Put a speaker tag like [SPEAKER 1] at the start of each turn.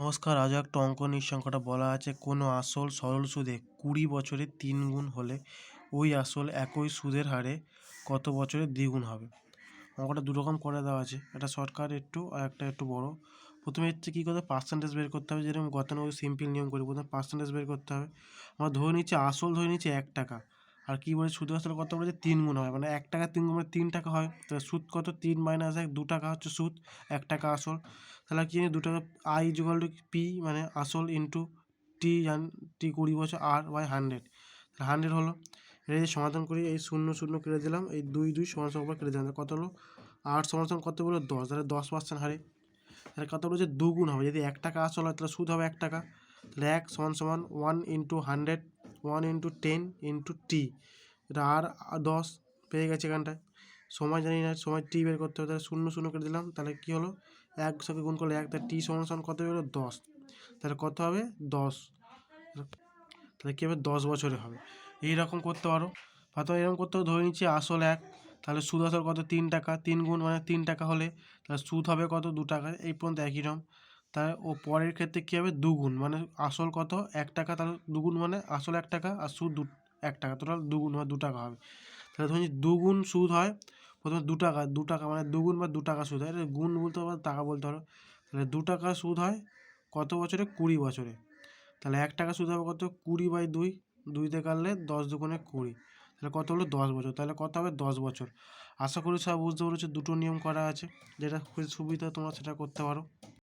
[SPEAKER 1] নমস্কার, আজ একটা অঙ্ক নিঃসংখ্যাটা বলা আছে কোনো আসল সরল সুদে 20 বছরে 3 গুণ হলে ওই আসল একই সুদের হারে কত বছরে দ্বিগুণ হবে। অঙ্কটা দুরকম করে দেওয়া আছে, একটা শর্টকাট একটু আর একটা একটু বড়। প্রথমে হচ্ছে কী করতে পার্সেন্টেজ বের করতে হবে, যেরকম গতানুগতিক সিম্পল নিয়ম করি। প্রথমে পার্সেন্টেজ বের করতে হবে। আমরা ধরে নিচ্ছি আসল ধরে নিচ্ছি 1 টাকা, আর কী বলে সুদের আসলে কত বলেছে 3 গুণ হয়, মানে 1 টাকা 3 গুণ মানে 3 টাকা হয়। তাহলে সুদ কত 3 মাইনাস 1, 2 টাকা হচ্ছে সুদ, 1 টাকা আসল। তাহলে কি 2 টাকা আই ইকুয়াল টু পি মানে আসল ইন্টু টি, টি 20 বছর আর বাই 100, তাহলে 100 হলো। এটা যদি সমাধান করি, এই 0 0 কেটে দিলাম, এই 2 2 সমান সমান কেটে দিলাম, কত হলো 8 সমান সমান কত বলো 10, তাহলে 10% হারে। তাহলে কত বলেছে দুগুণ হবে, যদি 1 টাকা আসল হয় তাহলে সুদ হবে 1 টাকা। তাহলে 1 সমান সমান 1 ইন্টু 100, 1 ইন্টু 10 ইন্টু টি, এটা আর 10 পেয়ে গেছে এখানটায়। সময় জানি না, সময় টি বের করতে হবে, তাহলে 0 0 কেটে দিলাম, তাহলে কী হলো 1 সঙ্গে গুণ করলে 1, তাহলে টি সমান সমান কত হলো 10, তাহলে কত হবে 10, তাহলে কী হবে 10 বছরে হবে। এইরকম করতে পারো। প্রথমে এরকম করতে হবে, ধরে নিচ্ছি আসল 1, তাহলে সুদ আসল কত 3 টাকা, 3 গুণ মানে 3 টাকা হলে তাহলে সুদ হবে কত 2 টাকা, এই পর্যন্ত একই রকম। তাহলে ও পরের ক্ষেত্রে কী হবে দুগুণ, মানে আসল কত 1 টাকা, তাহলে দুগুণ মানে আসল 1 টাকা আর সুদ 1 টাকা, টোটাল দুগুণ মানে 2 টাকা হবে। তাহলে ধরুন দুগুণ সুদ হয়, প্রথমে 2 টাকা, 2 টাকা মানে দুগুণ বা 2 টাকা সুদ হয়, এটা গুণ বলতে পারো টাকা বলতে পারো। তাহলে 2 টাকা সুদ হয় কত বছরে 20 বছরে। তাহলে 1 টাকা সুদ হবে কত 20/2, 2 কাটলে 10 দুগুণে 20, তাহলে কত হলো 10 বছর, তাহলে কত হবে 10 বছর। আশা করি সব বুঝতে পেরেছো, দুটো নিয়ম করা আছে, যেটা খুব সুবিধা তোমরা সেটা করতে পারো।